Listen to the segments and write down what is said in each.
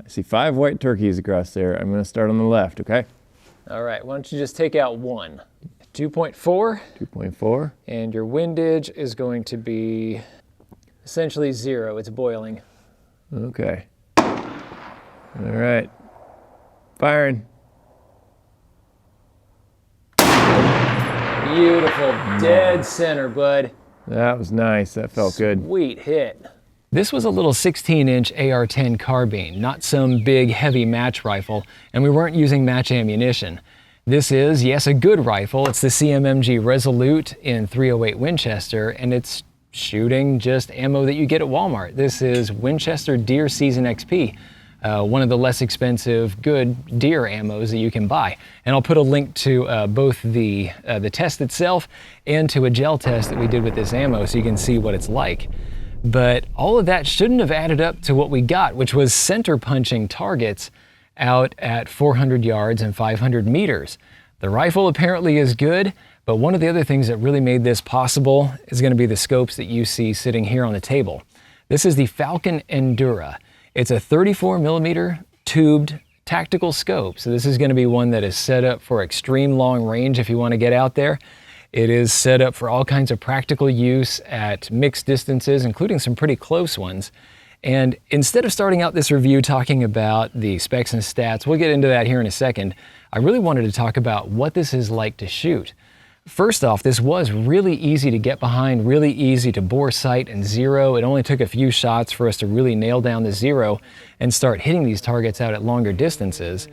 I see 5 white turkeys across there. I'm going to start on the left, okay? All right, why don't you just take out 1. 2.4. 2.4. And your windage is going to be essentially 0. It's boiling. Okay. All right. Firing. Beautiful. Dead center, bud. That was nice. That felt good. Sweet hit. This was a little 16-inch AR-10 carbine, not some big, heavy match rifle, and we weren't using match ammunition. This is, yes, a good rifle. It's the CMMG Resolute in .308 Winchester, and it's shooting just ammo that you get at Walmart. This is Winchester Deer Season XP, one of the less expensive, good deer ammos that you can buy. And I'll put a link to both the test itself and to a gel test that we did with this ammo so you can see what it's like. But all of that shouldn't have added up to what we got, which was center punching targets out at 400 yards and 500 meters. The rifle apparently is good, but one of the other things that really made this possible is going to be the scopes that you see sitting here on the table. This is the Falcon Endura. It's a 34 millimeter tubed tactical scope. So this is going to be one that is set up for extreme long range if you want to get out there. It is set up for all kinds of practical use at mixed distances, including some pretty close ones. And instead of starting out this review talking about the specs and stats, we'll get into that here in a second, I really wanted to talk about what this is like to shoot. First off, this was really easy to get behind, really easy to bore sight and zero. It only took a few shots for us to really nail down the zero and start hitting these targets out at longer distances.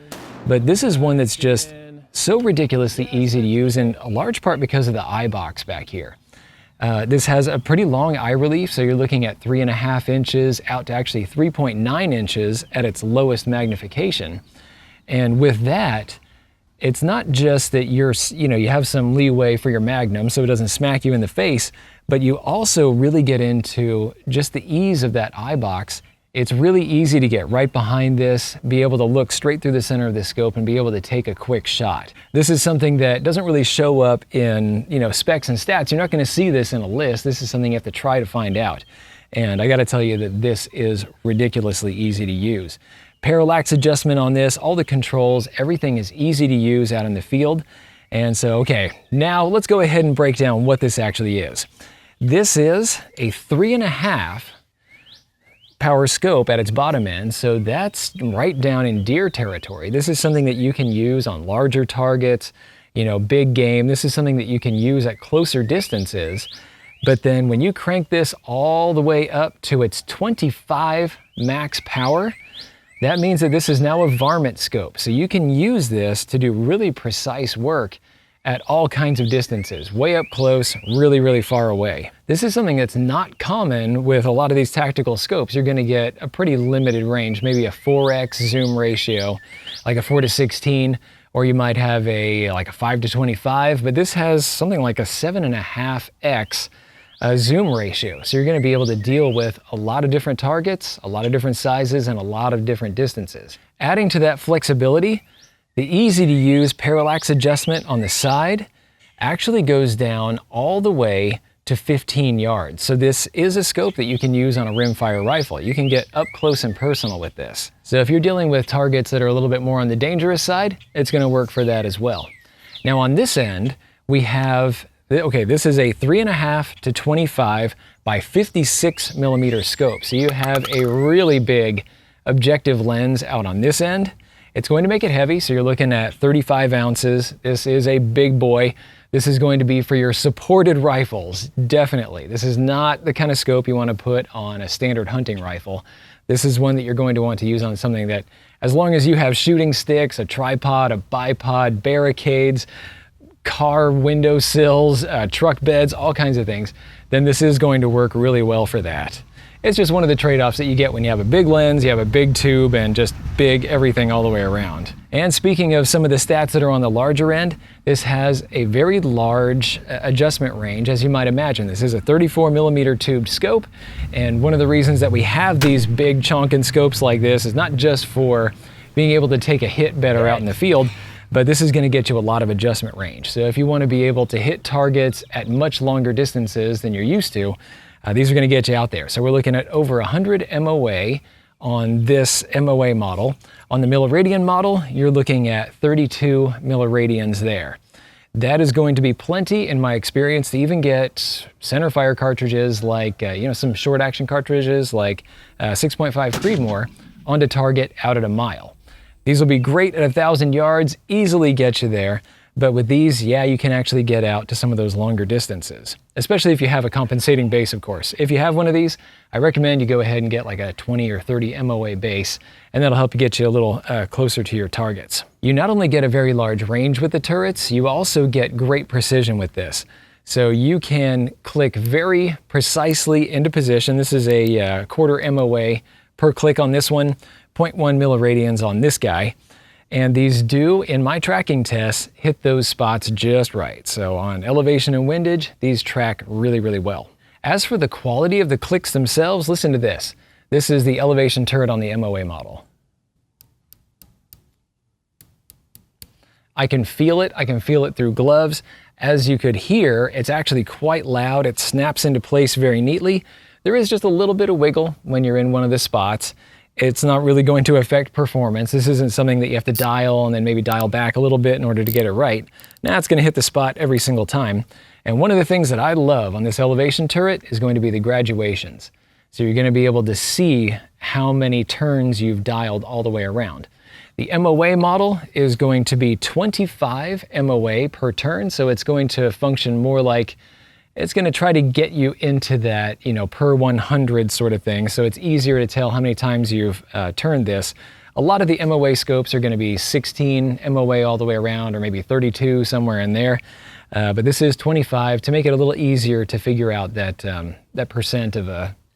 But this is one that's just so ridiculously easy to use, in a large part because of the eye box back here. This has a pretty long eye relief, so you're looking at 3.5 inches out to actually 3.9 inches at its lowest magnification. And with that, it's not just that you have some leeway for your magnum so it doesn't smack you in the face, but you also really get into just the ease of that eye box. It's really easy to get right behind this, be able to look straight through the center of the scope and be able to take a quick shot. This is something that doesn't really show up in, specs and stats. You're not going to see this in a list. This is something you have to try to find out. And I got to tell you that this is ridiculously easy to use. Parallax adjustment on this, all the controls, everything is easy to use out in the field. And so, okay, now let's go ahead and break down what this actually is. This is a 3.5 power scope at its bottom end, so that's right down in deer territory. This is something that you can use on larger targets, big game. This is something that you can use at closer distances. But then when you crank this all the way up to its 25 max power, that means that this is now a varmint scope. So you can use this to do really precise work at all kinds of distances, way up close, really, really far away. This is something that's not common with a lot of these tactical scopes. You're gonna get a pretty limited range, maybe a 4x zoom ratio, like a 4:16, or you might have a 5:25, but this has something like a 7.5x zoom ratio. So you're going to be able to deal with a lot of different targets, a lot of different sizes, and a lot of different distances. Adding to that flexibility, the easy to use parallax adjustment on the side actually goes down all the way to 15 yards. So this is a scope that you can use on a rimfire rifle. You can get up close and personal with this. So if you're dealing with targets that are a little bit more on the dangerous side, it's going to work for that as well. Now on this end, we have this is a 3.5 to 25 by 56 millimeter scope. So you have a really big objective lens out on this end. It's going to make it heavy, so you're looking at 35 ounces. This is a big boy. This is going to be for your supported rifles, definitely. This is not the kind of scope you want to put on a standard hunting rifle. This is one that you're going to want to use on something that, as long as you have shooting sticks, a tripod, a bipod, barricades, car window sills, truck beds, all kinds of things, then this is going to work really well for that. It's just one of the trade-offs that you get when you have a big lens, you have a big tube, and just big everything all the way around. And speaking of some of the stats that are on the larger end, this has a very large adjustment range, as you might imagine. This is a 34 millimeter tubed scope, and one of the reasons that we have these big chonkin scopes like this is not just for being able to take a hit better out in the field, but this is going to get you a lot of adjustment range. So if you want to be able to hit targets at much longer distances than you're used to, these are going to get you out there. So we're looking at over 100 MOA on this MOA model. On the milliradian model, you're looking at 32 milliradians there. That is going to be plenty, in my experience, to even get centerfire cartridges like, some short action cartridges like 6.5 Creedmoor onto target out at a mile. These will be great at 1,000 yards, easily get you there. But with these, yeah, you can actually get out to some of those longer distances, especially if you have a compensating base, of course. If you have one of these, I recommend you go ahead and get like a 20 or 30 MOA base, and that'll help you get you a little closer to your targets. You not only get a very large range with the turrets, you also get great precision with this. So you can click very precisely into position. This is a quarter MOA per click on this one, 0.1 milliradians on this guy. And these do, in my tracking tests, hit those spots just right. So on elevation and windage, these track really, really well. As for the quality of the clicks themselves, listen to this. This is the elevation turret on the MOA model. I can feel it. I can feel it through gloves. As you could hear, it's actually quite loud. It snaps into place very neatly. There is just a little bit of wiggle when you're in one of the spots. It's not really going to affect performance. This isn't something that you have to dial and then maybe dial back a little bit in order to get it right. Now it's going to hit the spot every single time. And one of the things that I love on this elevation turret is going to be the graduations. So you're going to be able to see how many turns you've dialed all the way around. The MOA model is going to be 25 MOA per turn, so it's going to function more like it's going to try to get you into that, per 100 sort of thing. So it's easier to tell how many times you've turned this. A lot of the MOA scopes are going to be 16 MOA all the way around, or maybe 32, somewhere in there. But this is 25 to make it a little easier to figure out that percent of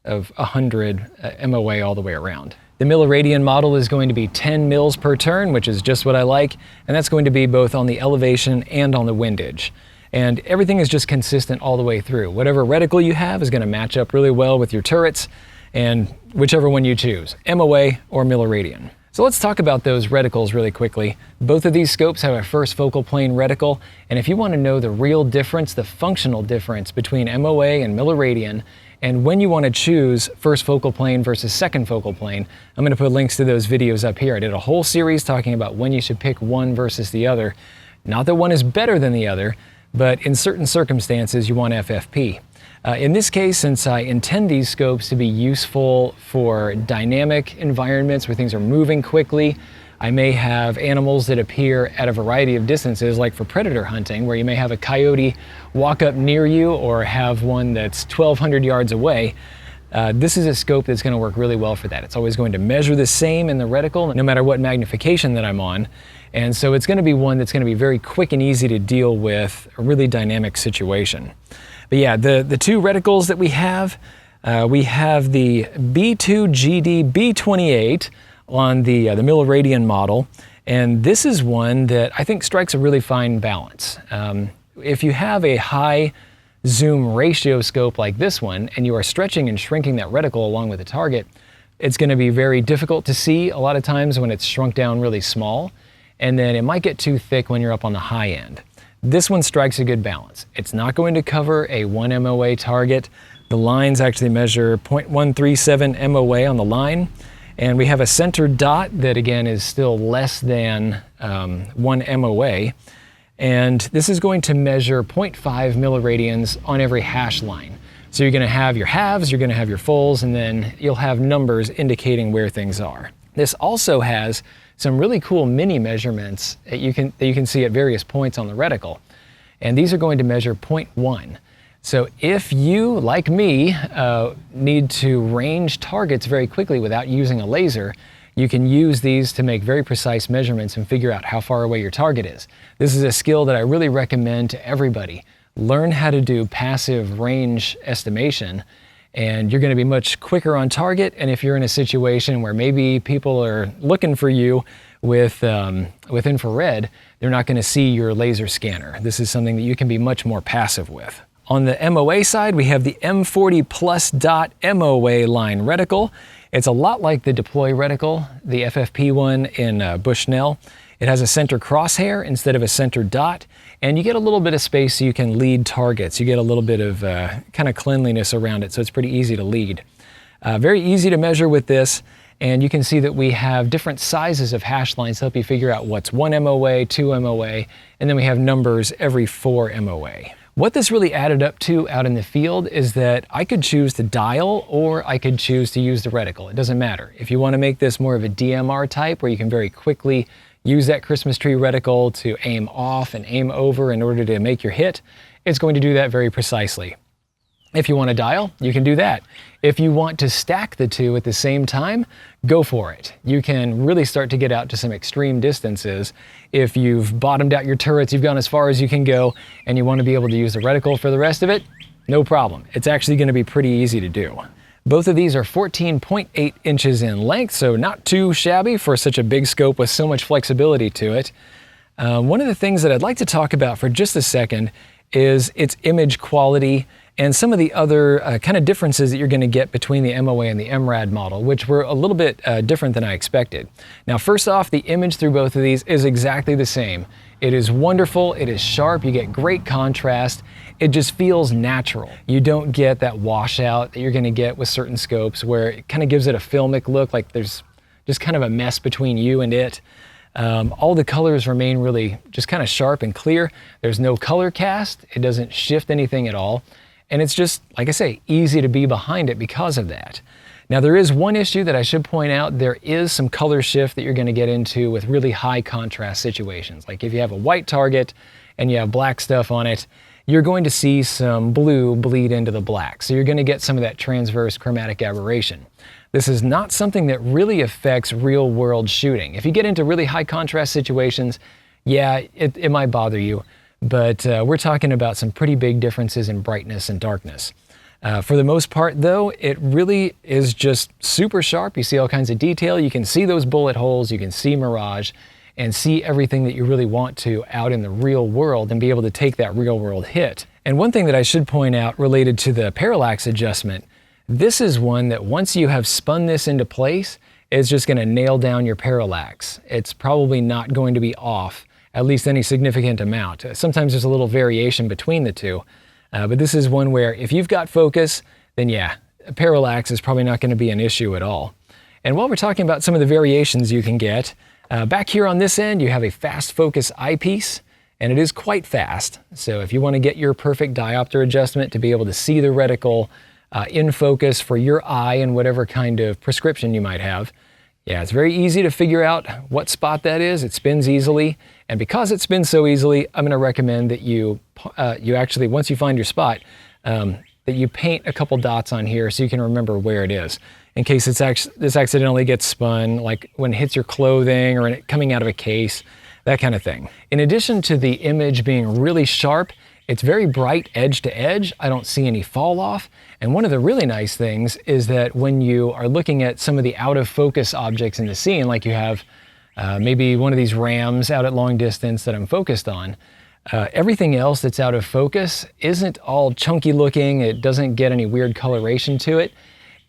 100 MOA all the way around. The milliradian model is going to be 10 mils per turn, which is just what I like. And that's going to be both on the elevation and on the windage. And everything is just consistent all the way through. Whatever reticle you have is going to match up really well with your turrets, and whichever one you choose, MOA or milliradian. So let's talk about those reticles really quickly. Both of these scopes have a first focal plane reticle, and if you want to know the real difference, the functional difference between MOA and milliradian, and when you want to choose first focal plane versus second focal plane, I'm going to put links to those videos up here. I did a whole series talking about when you should pick one versus the other. Not that one is better than the other, but in certain circumstances, you want FFP. In this case, since I intend these scopes to be useful for dynamic environments where things are moving quickly, I may have animals that appear at a variety of distances, like for predator hunting, where you may have a coyote walk up near you or have one that's 1,200 yards away. This is a scope that's going to work really well for that. It's always going to measure the same in the reticle, no matter what magnification that I'm on. And so it's going to be one that's going to be very quick and easy to deal with a really dynamic situation. But yeah, the two reticles that we have the B2GD B28 on the milliradian model. And this is one that I think strikes a really fine balance. If you have a high zoom ratio scope like this one, and you are stretching and shrinking that reticle along with the target, it's going to be very difficult to see a lot of times when it's shrunk down really small. And then it might get too thick when you're up on the high end. This one strikes a good balance. It's not going to cover a 1 MOA target. The lines actually measure 0.137 MOA on the line. And we have a center dot that again is still less than 1 MOA. And this is going to measure 0.5 milliradians on every hash line. So you're going to have your halves, you're going to have your fulls, and then you'll have numbers indicating where things are. This also has some really cool mini measurements that you can see at various points on the reticle. And these are going to measure 0.1. So if you, like me, need to range targets very quickly without using a laser, you can use these to make very precise measurements and figure out how far away your target is. This is a skill that I really recommend to everybody. Learn how to do passive range estimation, and you're going to be much quicker on target. And if you're in a situation where maybe people are looking for you with infrared, they're not going to see your laser scanner. This is something that you can be much more passive with. On the MOA side, we have the M40 Plus Dot MOA line reticle. It's a lot like the deploy reticle, the FFP one in Bushnell. It has a center crosshair instead of a center dot, and you get a little bit of space so you can lead targets. You get a little bit of kind of cleanliness around it, so it's pretty easy to lead. Very easy to measure with this, And you can see that we have different sizes of hash lines to help you figure out what's 1 MOA, 2 MOA, and then we have numbers every 4 MOA. What this really added up to out in the field is that I could choose to dial or I could choose to use the reticle. It doesn't matter. If you want to make this more of a DMR type where you can very quickly use that Christmas tree reticle to aim off and aim over in order to make your hit, it's going to do that very precisely. If you want to dial, you can do that. If you want to stack the two at the same time, go for it. You can really start to get out to some extreme distances. If you've bottomed out your turrets, you've gone as far as you can go, and you want to be able to use the reticle for the rest of it, no problem. It's actually going to be pretty easy to do. Both of these are 14.8 inches in length, so not too shabby for such a big scope with so much flexibility to it. One of the things that I'd like to talk about for just a second is its image quality and some of the other kind of differences that you're going to get between the MOA and the MRAD model, which were a little bit different than I expected. Now, first off, the image through both of these is exactly the same. It is wonderful, it is sharp, you get great contrast, it just feels natural. You don't get that washout that you're going to get with certain scopes where it kind of gives it a filmic look, like there's just kind of a mess between you and it. All the colors remain really just kind of sharp and clear. There's no color cast, it doesn't shift anything at all. And it's just, like I say, easy to be behind it because of that. Now, there is one issue that I should point out. There is some color shift that you're going to get into with really high contrast situations. Like if you have a white target and you have black stuff on it, you're going to see some blue bleed into the black. So you're going to get some of that transverse chromatic aberration. This is not something that really affects real world shooting. If you get into really high contrast situations, yeah, it might bother you. But we're talking about some pretty big differences in brightness and darkness. For the most part, though, it really is just super sharp. You see all kinds of detail. You can see those bullet holes. You can see mirage and see everything that you really want to out in the real world and be able to take that real world hit. And one thing that I should point out related to the parallax adjustment, this is one that once you have spun this into place, it's just going to nail down your parallax. It's probably not going to be off at least any significant amount. Sometimes there's a little variation between the two, but this is one where if you've got focus, then yeah, parallax is probably not going to be an issue at all. And while we're talking about some of the variations you can get, back here on this end, you have a fast focus eyepiece, and it is quite fast. So if you want to get your perfect diopter adjustment to be able to see the reticle in focus for your eye and whatever kind of prescription you might have, yeah, it's very easy to figure out what spot that is. It spins easily. And because it spins so easily, I'm going to recommend that you actually, once you find your spot, that you paint a couple dots on here so you can remember where it is. In case this accidentally gets spun, like when it hits your clothing or coming out of a case, that kind of thing. In addition to the image being really sharp, it's very bright edge to edge. I don't see any fall off. And one of the really nice things is that when you are looking at some of the out of focus objects in the scene, like you have maybe one of these rams out at long distance that I'm focused on, everything else that's out of focus isn't all chunky looking. It doesn't get any weird coloration to it.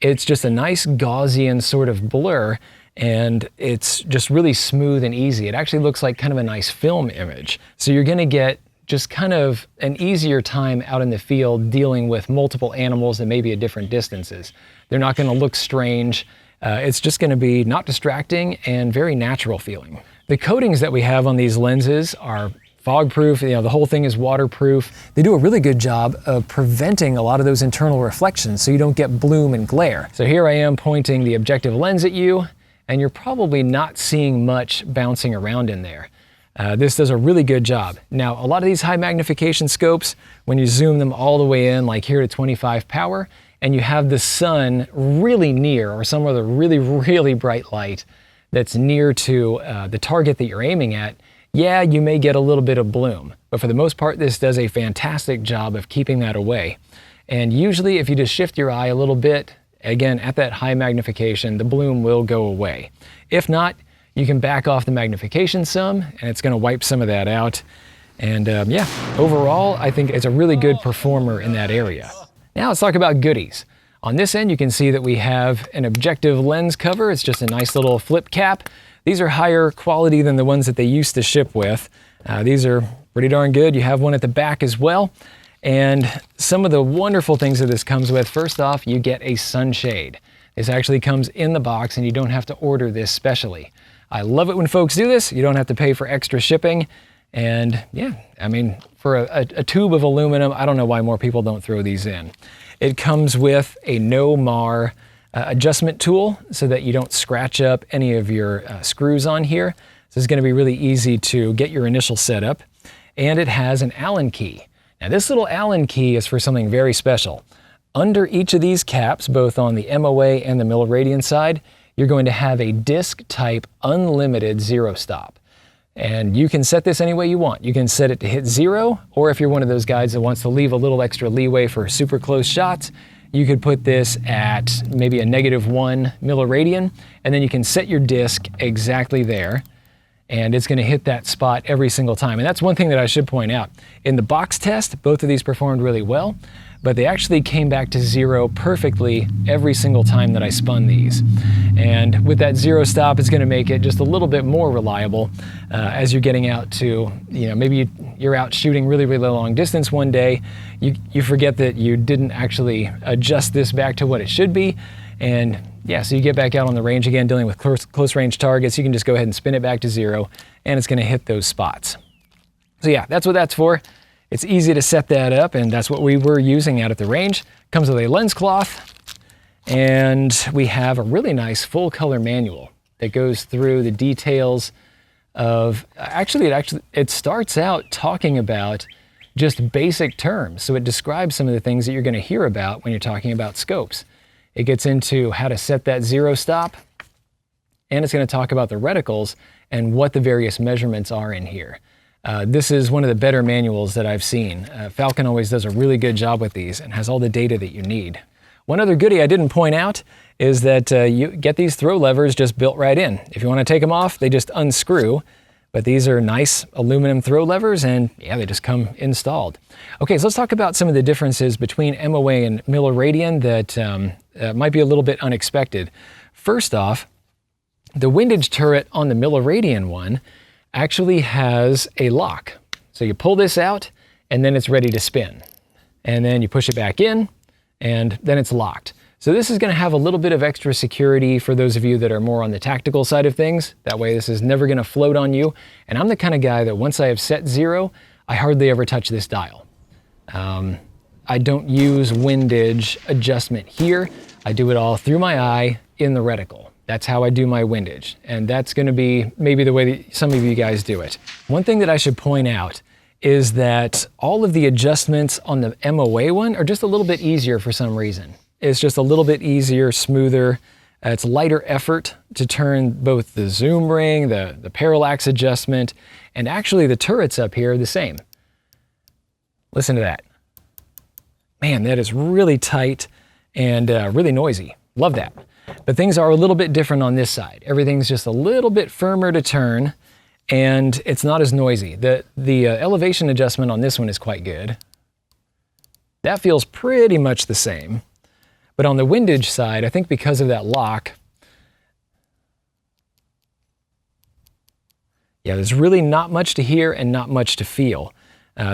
It's just a nice Gaussian sort of blur, and it's just really smooth and easy. It actually looks like kind of a nice film image. So you're going to get just kind of an easier time out in the field dealing with multiple animals that may be at different distances. They're not going to look strange. It's just going to be not distracting and very natural feeling. The coatings that we have on these lenses are fog-proof. The whole thing is waterproof. They do a really good job of preventing a lot of those internal reflections so you don't get bloom and glare. So here I am pointing the objective lens at you, and you're probably not seeing much bouncing around in there. This does a really good job. Now, a lot of these high magnification scopes, when you zoom them all the way in, like here to 25 power, and you have the sun really near, or some other really, really bright light that's near to the target that you're aiming at, yeah, you may get a little bit of bloom. But for the most part, this does a fantastic job of keeping that away. And usually, if you just shift your eye a little bit, again, at that high magnification, the bloom will go away. If not, you can back off the magnification some, and it's going to wipe some of that out. And yeah, overall, I think it's a really good performer in that area. Now let's talk about goodies. On this end, you can see that we have an objective lens cover. It's just a nice little flip cap. These are higher quality than the ones that they used to ship with. These are pretty darn good. You have one at the back as well. And some of the wonderful things that this comes with, first off, you get a sunshade. This actually comes in the box and you don't have to order this specially. I love it when folks do this. You don't have to pay for extra shipping. And yeah, I mean, for a tube of aluminum, I don't know why more people don't throw these in. It comes with a no-mar adjustment tool so that you don't scratch up any of your screws on here. So it's going to be really easy to get your initial setup. And it has an Allen key. Now this little Allen key is for something very special. Under each of these caps, both on the MOA and the Milleradian side, you're going to have a disc type unlimited zero stop. And you can set this any way you want. You can set it to hit 0, or if you're one of those guys that wants to leave a little extra leeway for super close shots, you could put this at maybe a -1 milliradian, and then you can set your disc exactly there, and it's gonna hit that spot every single time. And that's one thing that I should point out. In the box test, both of these performed really well, but they actually came back to 0 perfectly every single time that I spun these. And with that zero stop, it's gonna make it just a little bit more reliable as you're getting out to, maybe you're out shooting really, really long distance one day, you forget that you didn't actually adjust this back to what it should be, and yeah, so you get back out on the range again dealing with close range targets, you can just go ahead and spin it back to 0, and it's gonna hit those spots. So yeah, that's what that's for. It's easy to set that up, and that's what we were using out at the range. Comes with a lens cloth, and we have a really nice full color manual that goes through the details of, it starts out talking about just basic terms. So it describes some of the things that you're gonna hear about when you're talking about scopes. It gets into how to set that zero stop, and it's gonna talk about the reticles and what the various measurements are in here. This is one of the better manuals that I've seen. Falcon always does a really good job with these and has all the data that you need. One other goodie I didn't point out is that you get these throw levers just built right in. If you want to take them off, they just unscrew, but these are nice aluminum throw levers, and yeah, they just come installed. Okay, so let's talk about some of the differences between MOA and Milleradian that might be a little bit unexpected. First off, the windage turret on the Milleradian one actually has a lock. So you pull this out and then it's ready to spin. And then you push it back in and then it's locked. So this is going to have a little bit of extra security for those of you that are more on the tactical side of things. That way this is never going to float on you. And I'm the kind of guy that once I have set 0, I hardly ever touch this dial. I don't use windage adjustment here. I do it all through my eye in the reticle. That's how I do my windage, and that's going to be maybe the way that some of you guys do it. One thing that I should point out is that all of the adjustments on the MOA one are just a little bit easier for some reason. It's just a little bit easier, smoother. It's lighter effort to turn both the zoom ring, the parallax adjustment, and actually the turrets up here are the same. Listen to that. Man, that is really tight and really noisy. Love that. But things are a little bit different on this side. Everything's just a little bit firmer to turn, and it's not as noisy. The elevation adjustment on this one is quite good. That feels pretty much the same. But on the windage side, I think because of that lock, yeah, there's really not much to hear and not much to feel.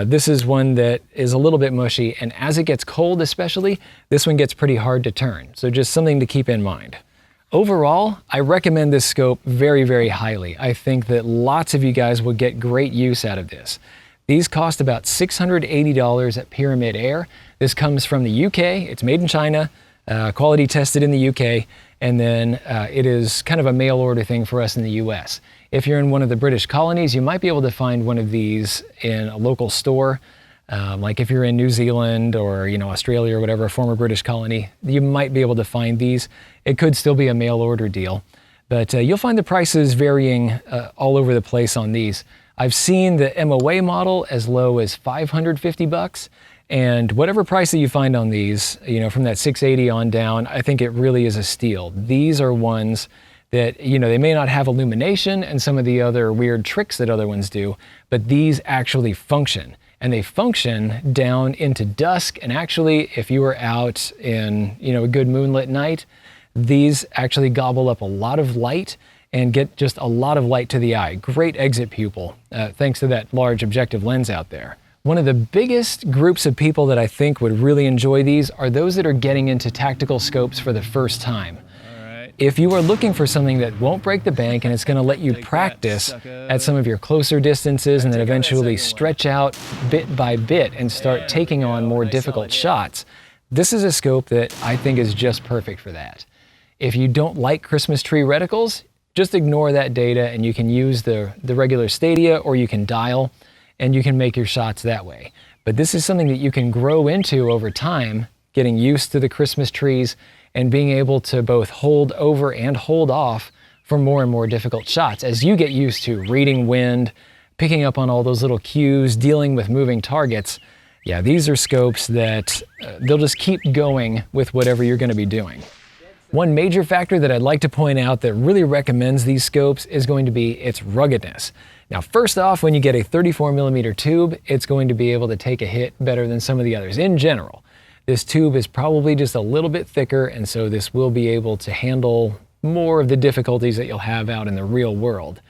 This is one that is a little bit mushy, and as it gets cold especially, this one gets pretty hard to turn. So just something to keep in mind. Overall, I recommend this scope very, very highly. I think that lots of you guys will get great use out of this. These cost about $680 at Pyramyd Air. This comes from the UK, it's made in China, quality tested in the UK, and then it is kind of a mail order thing for us in the US. If you're in one of the British colonies, you might be able to find one of these in a local store. Like if you're in New Zealand or Australia or whatever, a former British colony, you might be able to find these. It could still be a mail order deal, but you'll find the prices varying all over the place on these. I've seen the MOA model as low as $550, and whatever price that you find on these, from that $680 on down, I think it really is a steal. These are ones that, they may not have illumination and some of the other weird tricks that other ones do, but these actually function. And they function down into dusk. And actually, if you were out in, a good moonlit night, these actually gobble up a lot of light and get just a lot of light to the eye. Great exit pupil, thanks to that large objective lens out there. One of the biggest groups of people that I think would really enjoy these are those that are getting into tactical scopes for the first time. If you are looking for something that won't break the bank and it's going to let you practice at some of your closer distances and then eventually stretch out bit by bit and start taking on more difficult shots, this is a scope that I think is just perfect for that. If you don't like Christmas tree reticles, just ignore that data and you can use the regular Stadia, or you can dial and you can make your shots that way. But this is something that you can grow into over time, getting used to the Christmas trees and being able to both hold over and hold off for more and more difficult shots as you get used to reading wind, picking up on all those little cues, dealing with moving targets. Yeah, these are scopes that they'll just keep going with whatever you're going to be doing. One major factor that I'd like to point out that really recommends these scopes is going to be its ruggedness. Now, first off, when you get a 34mm tube, it's going to be able to take a hit better than some of the others in general. This tube is probably just a little bit thicker, and so this will be able to handle more of the difficulties that you'll have out in the real world.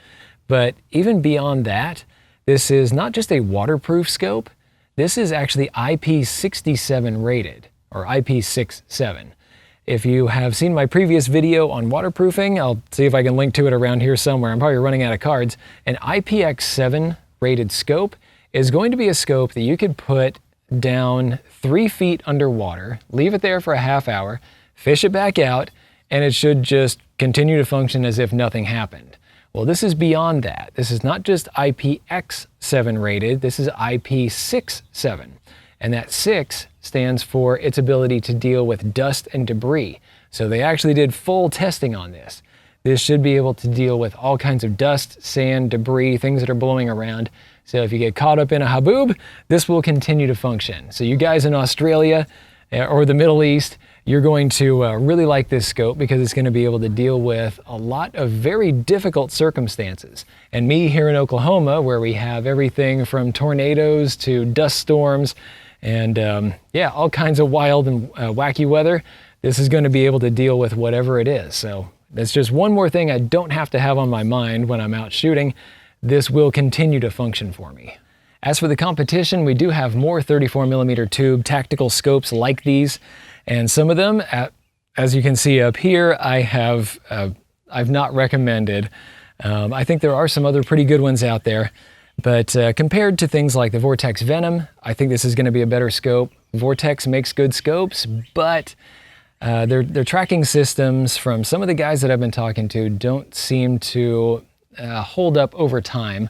But even beyond that, this is not just a waterproof scope, this is actually IP67 rated, or IP67. If you have seen my previous video on waterproofing, I'll see if I can link to it around here somewhere. I'm probably running out of cards. An IPX7 rated scope is going to be a scope that you could put down 3 feet underwater, leave it there for a half hour, fish it back out, and it should just continue to function as if nothing happened. Well, this is beyond that. This is not just IPX7 rated, this is IP67. And that 6 stands for its ability to deal with dust and debris. So they actually did full testing on this. This should be able to deal with all kinds of dust, sand, debris, things that are blowing around. So if you get caught up in a haboob, this will continue to function. So you guys in Australia or the Middle East, you're going to really like this scope because it's going to be able to deal with a lot of very difficult circumstances. And me here in Oklahoma, where we have everything from tornadoes to dust storms and yeah, all kinds of wild and wacky weather, this is going to be able to deal with whatever it is. So that's just one more thing I don't have to have on my mind when I'm out shooting. This will continue to function for me. As for the competition, we do have more 34mm tube tactical scopes like these, and some of them, as you can see up here, I've not recommended. I think there are some other pretty good ones out there, but compared to things like the Vortex Venom, I think this is going to be a better scope. Vortex makes good scopes, but their tracking systems from some of the guys that I've been talking to don't seem to hold up over time.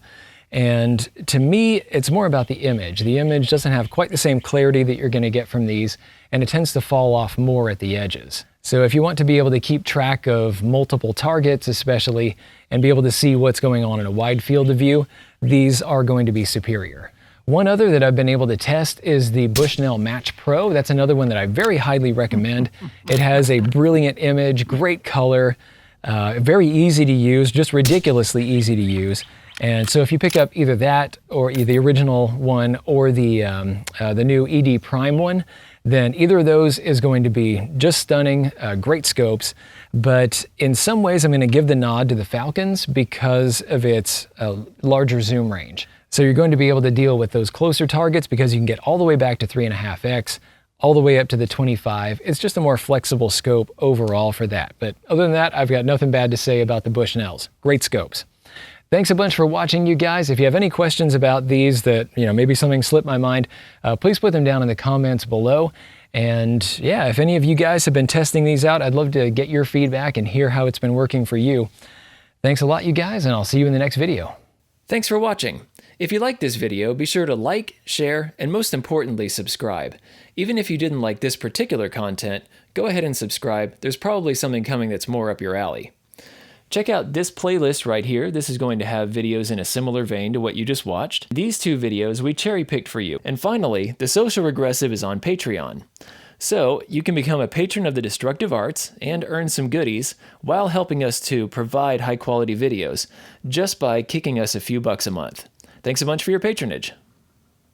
And to me, it's more about the image. The image doesn't have quite the same clarity that you're going to get from these, and it tends to fall off more at the edges. So if you want to be able to keep track of multiple targets especially, and be able to see what's going on in a wide field of view, these are going to be superior. One other that I've been able to test is the Bushnell Match Pro. That's another one that I very highly recommend. It has a brilliant image, great color, very easy to use, just ridiculously easy to use. And so if you pick up either that or the original one or the new ED Prime one, then either of those is going to be just stunning, great scopes. But in some ways, I'm going to give the nod to the Falcons because of its larger zoom range. So you're going to be able to deal with those closer targets because you can get all the way back to 3.5x, all the way up to the 25. It's just a more flexible scope overall for that. But other than that, I've got nothing bad to say about the Bushnells. Great scopes. Thanks a bunch for watching, you guys. If you have any questions about these that, maybe something slipped my mind, please put them down in the comments below. And yeah, if any of you guys have been testing these out, I'd love to get your feedback and hear how it's been working for you. Thanks a lot, you guys, and I'll see you in the next video. Thanks for watching. If you liked this video, be sure to like, share, and most importantly, subscribe. Even if you didn't like this particular content, go ahead and subscribe. There's probably something coming that's more up your alley. Check out this playlist right here. This is going to have videos in a similar vein to what you just watched. These 2 videos we cherry-picked for you. And finally, The Social Regressive is on Patreon. So you can become a patron of the Destructive Arts and earn some goodies while helping us to provide high-quality videos just by kicking us a few bucks a month. Thanks a bunch for your patronage.